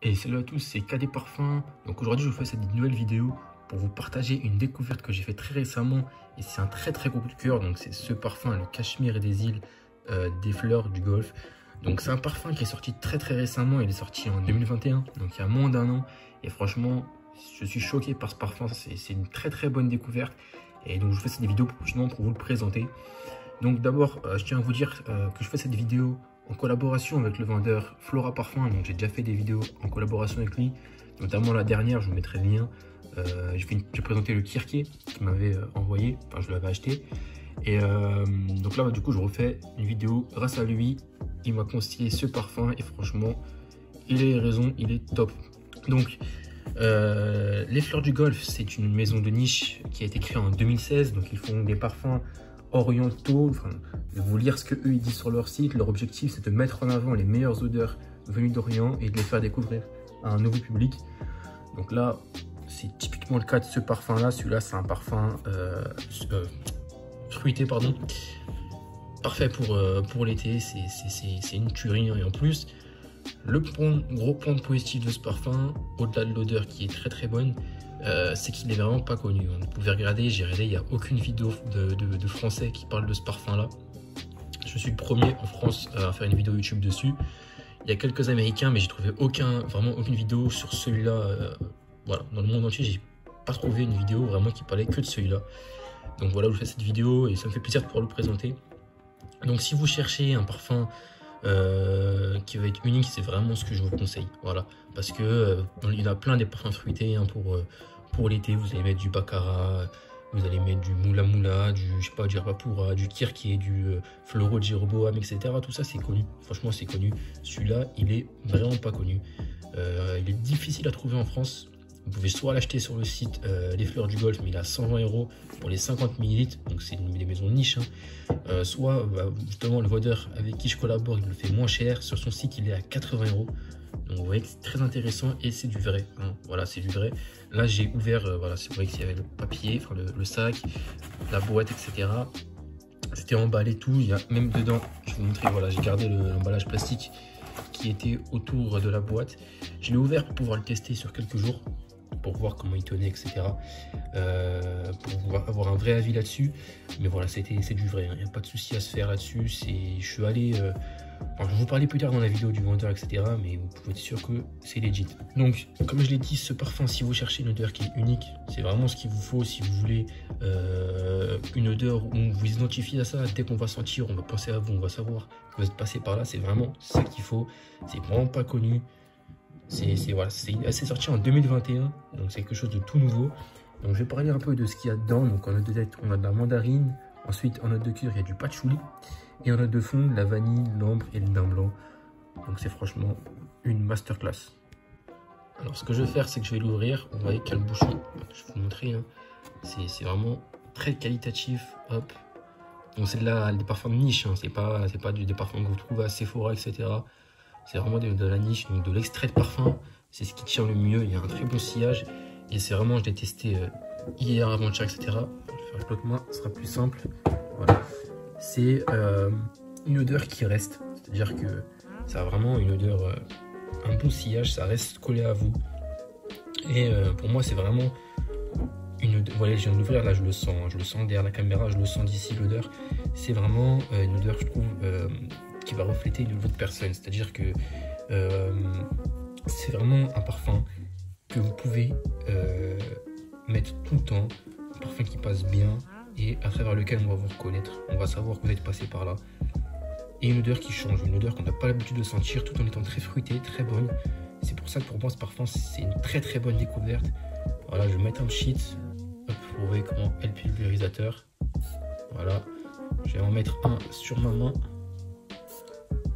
Et salut à tous, c'est KD Parfum. Donc aujourd'hui, je vous fais cette nouvelle vidéo pour vous partager une découverte que j'ai fait très récemment. Et c'est un très gros coup de cœur. Donc c'est ce parfum, le Cachemire et des îles des fleurs du Golfe. Donc c'est un parfum qui est sorti très récemment. Il est sorti en 2021, donc il y a moins d'un an. Et franchement, je suis choqué par ce parfum. C'est une très bonne découverte. Et donc je vous fais cette vidéo justement pour vous le présenter. Donc d'abord, je tiens à vous dire que je fais cette vidéo en collaboration avec le vendeur Flora Parfum. Donc j'ai déjà fait des vidéos en collaboration avec lui, notamment la dernière, je vous mettrai le lien. J'ai présenté le Kirké qu'il m'avait envoyé, enfin je l'avais acheté. Et donc là, du coup, je refais une vidéo grâce à lui. Il m'a conseillé ce parfum et franchement, il a raison, il est top. Donc, les Fleurs du Golfe, c'est une maison de niche qui a été créée en 2016. Donc, ils font des parfums orientaux. Enfin, je vais vous lire ce que eux ils disent sur leur site. Leur objectif, c'est de mettre en avant les meilleures odeurs venues d'Orient et de les faire découvrir à un nouveau public. Donc là, c'est typiquement le cas de ce parfum-là. Celui-là, c'est un parfum fruité, pardon. Parfait pour l'été. C'est une tuerie. Et en plus, le gros point positif de ce parfum, au-delà de l'odeur qui est très bonne, c'est qu'il n'est vraiment pas connu. Vous pouvez regarder, j'ai regardé, il n'y a aucune vidéo de français qui parle de ce parfum là. Je suis le premier en France à faire une vidéo YouTube dessus. Il y a quelques américains, mais j'ai trouvé vraiment aucune vidéo sur celui-là. Voilà, dans le monde entier, j'ai pas trouvé une vidéo vraiment qui parlait que de celui-là. Donc voilà, je fais cette vidéo et ça me fait plaisir de pouvoir le présenter. Donc si vous cherchez un parfum qui va être unique, c'est vraiment ce que je vous conseille. Voilà, parce que il y en a plein des parfums fruités hein, pour l'été. Vous allez mettre du baccarat, vous allez mettre du moula moula, du je sais pas, du rapapura, du kirké, du floro de Jéroboam, etc. Tout ça c'est connu. Franchement c'est connu. Celui-là il est vraiment pas connu. Il est difficile à trouver en France. Vous pouvez soit l'acheter sur le site Les Fleurs du Golfe, mais il est à 120 € pour les 50 ml, donc c'est des maisons de niche. Hein. Soit justement le vendeur avec qui je collabore, il le fait moins cher. Sur son site, il est à 80 €. Donc vous voyez que c'est très intéressant et c'est du vrai. Hein. Voilà, c'est du vrai. Là, j'ai ouvert, voilà, c'est vrai qu'il y avait le papier, enfin le sac, la boîte, etc. C'était emballé tout. Il y a même dedans, je vais vous montrer, voilà, j'ai gardé l'emballage plastique qui était autour de la boîte. Je l'ai ouvert pour pouvoir le tester sur quelques jours, pour voir comment il tenait, etc. Pour pouvoir avoir un vrai avis là-dessus. Mais voilà, c'est du vrai, il n'y a pas de souci à se faire là-dessus. Je suis allé... je vais vous parler plus tard dans la vidéo du vendeur, etc. Mais vous pouvez être sûr que c'est legit. Donc, comme je l'ai dit, ce parfum, si vous cherchez une odeur qui est unique, c'est vraiment ce qu'il vous faut. Si vous voulez une odeur où on vous identifie à ça, dès qu'on va sentir, on va penser à vous, on va savoir que vous êtes passé par là. C'est vraiment ça qu'il faut. C'est vraiment pas connu. C'est sorti en 2021, donc c'est quelque chose de tout nouveau. Donc je vais parler un peu de ce qu'il y a dedans. Donc en note de tête, on a de la mandarine. Ensuite en note de cœur, il y a du patchouli. Et en note de fond, la vanille, l'ambre et le daim blanc. Donc c'est franchement une masterclass. Alors ce que je vais faire, c'est que je vais l'ouvrir. Vous voyez qu'il y a le bouchon. Je vais vous montrer. Hein. C'est vraiment très qualitatif. Hop. Donc c'est des parfums de niche. Hein. C'est pas des parfums que vous trouvez à Sephora, etc. C'est vraiment de la niche, donc de l'extrait de parfum. C'est ce qui tient le mieux. Il y a un très bon sillage. Et c'est vraiment, je l'ai testé hier, avant-hier, etc. Je vais faire avec l'autre main, ce sera plus simple. Voilà. C'est une odeur qui reste. C'est-à-dire que ça a vraiment une odeur, un bon sillage, ça reste collé à vous. Et pour moi, c'est vraiment une odeur. Voilà, je viens de l'ouvrir, là je le sens. Je le sens derrière la caméra, je le sens d'ici l'odeur. C'est vraiment une odeur, je trouve, qui va refléter votre personne. C'est-à-dire que c'est vraiment un parfum que vous pouvez mettre tout le temps, un parfum qui passe bien et à travers lequel on va vous reconnaître, on va savoir que vous êtes passé par là. Et une odeur qui change, une odeur qu'on n'a pas l'habitude de sentir tout en étant très fruitée, très bonne. C'est pour ça que pour moi ce parfum c'est une très bonne découverte. Voilà, je vais mettre un sheet, hop, vous voyez comment est le pulvérisateur. Voilà, je vais en mettre un sur ma main.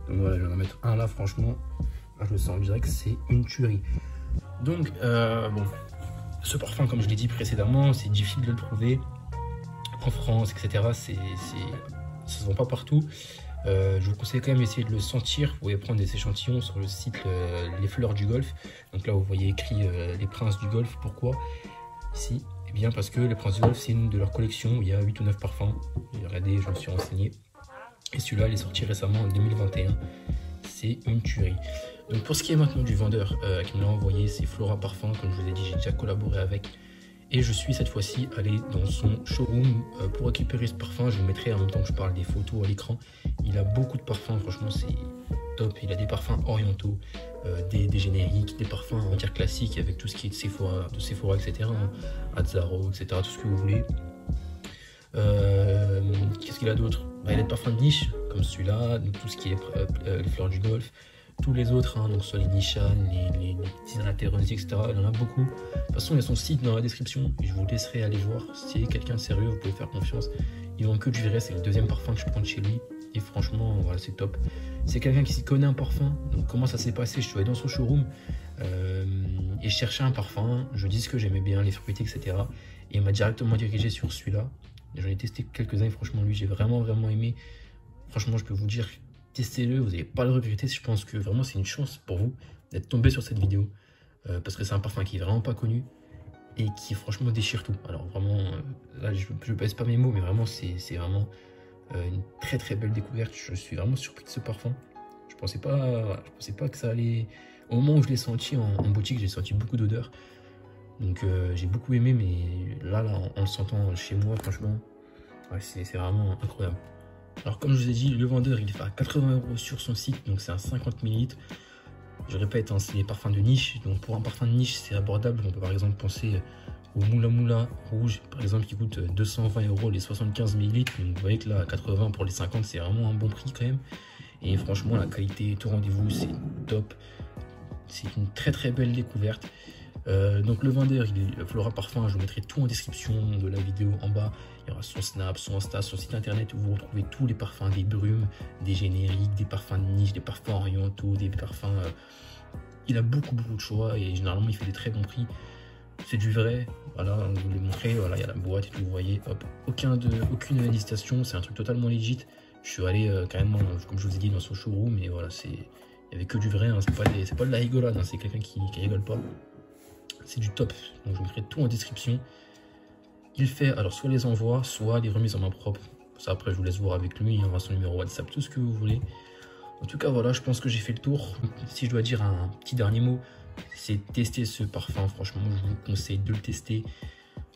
Donc voilà, je vais en mettre un là, franchement, là, je le sens direct, c'est une tuerie. Donc, bon, ce parfum, comme je l'ai dit précédemment, c'est difficile de le trouver en France, etc. Ça se vend pas partout. Je vous conseille quand même d'essayer de le sentir. Vous pouvez prendre des échantillons sur le site Les Fleurs du Golfe. Donc là, vous voyez écrit Les Princes du Golfe. Pourquoi ici? Eh bien, parce que les Princes du Golfe, c'est une de leurs collections où il y a 8 ou 9 parfums. Regardez, je me suis renseigné. Et celui-là, il est sorti récemment en 2021. C'est une tuerie. Donc pour ce qui est maintenant du vendeur qui me l'a envoyé, c'est Flora Parfum, comme je vous ai dit, j'ai déjà collaboré avec. Et je suis cette fois-ci allé dans son showroom pour récupérer ce parfum. Je vous mettrai en même temps que je parle des photos à l'écran. Il a beaucoup de parfums, franchement c'est top. Il a des parfums orientaux, des génériques, des parfums on va dire classiques avec tout ce qui est de Sephora etc. Hein, Azzaro, etc. Tout ce que vous voulez. Qu'est-ce qu'il a d'autre? Il a des parfums de niche comme celui-là, tout ce qui est les fleurs du golf. Tous les autres, hein, donc soit les Nishan, les Tisana Rosy, etc. Il y en a beaucoup. De toute façon, il y a son site dans la description et je vous laisserai aller voir. Si c'est quelqu'un de sérieux, vous pouvez faire confiance. Il manque que du vrai, c'est le deuxième parfum que je prends de chez lui. Et franchement, voilà, c'est top. C'est quelqu'un qui s'y connaît un parfum. Donc, comment ça s'est passé? Je suis allé dans son showroom et je cherchais un parfum. Je dis ce que j'aimais bien, les fruités, etc. Et il m'a directement dirigé sur celui-là. J'en ai testé quelques-uns et franchement, lui, j'ai vraiment aimé. Franchement, je peux vous dire, testez-le, vous n'allez pas le regretter. Je pense que vraiment c'est une chance pour vous d'être tombé sur cette vidéo parce que c'est un parfum qui est vraiment pas connu et qui franchement déchire tout. Alors vraiment, là je pèse pas mes mots, mais vraiment c'est vraiment une très belle découverte. Je suis vraiment surpris de ce parfum. Je pensais pas que ça allait. Au moment où je l'ai senti en boutique, j'ai senti beaucoup d'odeurs. Donc j'ai beaucoup aimé, mais là en le sentant chez moi, franchement, ouais, c'est vraiment incroyable. Alors comme je vous ai dit, le vendeur il est à 80 € sur son site, donc c'est un 50 ml. Je répète, hein, c'est des parfums de niche, donc pour un parfum de niche c'est abordable. On peut par exemple penser au Moula Moula rouge, par exemple, qui coûte 220 € les 75 ml. Donc vous voyez que là, 80 pour les 50, c'est vraiment un bon prix quand même. Et franchement, la qualité est au rendez-vous, c'est top. C'est une très belle découverte. Donc le vendeur, Flora Parfum, je vous mettrai tout en description de la vidéo en bas. Il y aura son Snap, son Insta, son site internet où vous retrouvez tous les parfums, des brumes, des génériques, des parfums de niche, des parfums orientaux, des parfums... Il a beaucoup de choix et généralement il fait des très bons prix. C'est du vrai, voilà, je vous l'ai montré, voilà, il y a la boîte et tout, vous voyez, hop, aucune hésitation, c'est un truc totalement legit. Je suis allé carrément, comme je vous ai dit, dans son showroom, et voilà, il n'y avait que du vrai, hein, c'est pas de la rigolade, hein, c'est quelqu'un qui rigole pas. C'est du top, donc je vous mettrai tout en description. Il fait alors soit les envois, soit des remises en main propre. Ça après je vous laisse voir avec lui, il y aura son numéro WhatsApp, tout ce que vous voulez. En tout cas voilà, je pense que j'ai fait le tour. Si je dois dire un petit dernier mot, c'est tester ce parfum. Franchement, je vous conseille de le tester.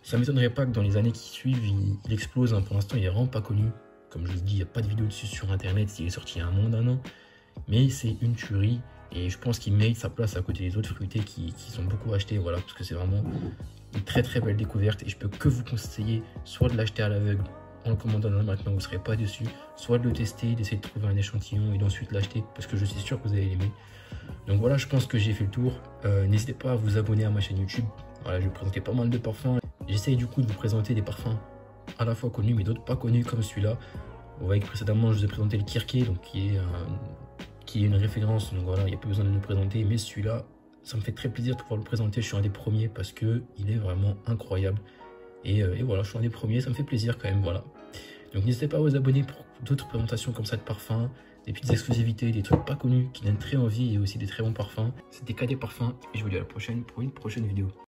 Ça ne m'étonnerait pas que dans les années qui suivent, il explose. Hein. Pour l'instant, il est vraiment pas connu. Comme je vous dis, il n'y a pas de vidéo dessus sur internet. Il est sorti il y a un an. Mais c'est une tuerie. Et je pense qu'il mérite sa place à côté des autres fruités qui sont beaucoup achetés. Voilà, parce que c'est vraiment une très belle découverte. Et je peux que vous conseiller soit de l'acheter à l'aveugle en le commandant maintenant, vous ne serez pas dessus, soit de le tester, d'essayer de trouver un échantillon et d'ensuite l'acheter parce que je suis sûr que vous allez l'aimer. Donc voilà, je pense que j'ai fait le tour. N'hésitez pas à vous abonner à ma chaîne YouTube. Voilà, je vais vous présenter pas mal de parfums. J'essaye du coup de vous présenter des parfums à la fois connus mais d'autres pas connus comme celui-là. Vous voyez que précédemment je vous ai présenté le Kirké, donc qui est une référence, donc voilà, il n'y a pas besoin de nous présenter, mais celui-là, ça me fait très plaisir de pouvoir le présenter. Je suis un des premiers parce que il est vraiment incroyable. Et voilà, je suis un des premiers, ça me fait plaisir quand même, voilà. Donc n'hésitez pas à vous abonner pour d'autres présentations comme ça de parfums, des petites exclusivités, des trucs pas connus qui donnent très envie et aussi des très bons parfums. C'était KD Parfums et je vous dis à la prochaine pour une prochaine vidéo.